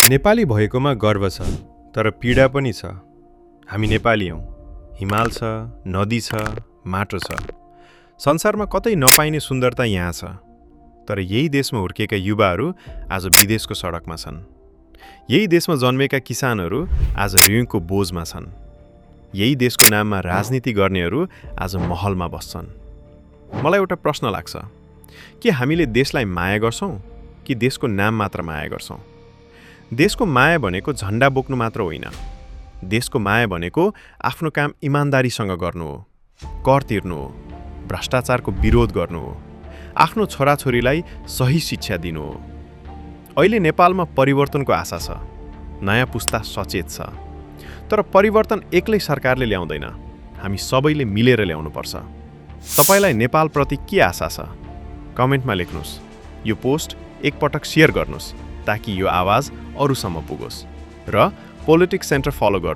नेपाली भएकोमा गर्व छ, तर पीडा पनि छ। हामी नेपाली हौँ। हिमाल छ, नदी छ, माटो छ। संसारमा कतै नपाइने सुन्दरता यहाँ छ। तर यही देशमा हुर्केका युवाहरू आज विदेशको सडकमा छन्। यही देशमा जन्मेका किसानहरू आज ऋणको बोझमा छन्। यही देशको नाममा राजनीति गर्नेहरू आज महलमा बस्छन्। मलाई एउटा प्रश्न लाग्छ, के हामीले देशलाई माया गर्छौँ कि देशको नाम मात्र माया गर्छौँ? देशको माया भनेको झन्डा बोक्नु मात्र होइन। देशको माया भनेको आफ्नो काम इमान्दारीसँग गर्नु हो, कर तिर्नु हो, भ्रष्टाचारको विरोध गर्नु हो, आफ्नो छोराछोरीलाई सही शिक्षा दिनु हो। अहिले नेपालमा परिवर्तनको आशा छ। नयाँ पुस्ता सचेत छ। तर परिवर्तन एक्लै सरकारले ल्याउँदैन। हामी सबैले मिलेर ल्याउनुपर्छ। तपाईलाई नेपालप्रति के आशा छ? कमेन्टमा लेख्नुहोस्। यो पोस्ट एकपटक सेयर गर्नुहोस् ताकि यो आवाज अरूसम्म पुगोस्। र पोलिटिक्स सेन्टर फलो गर्नुहोस्।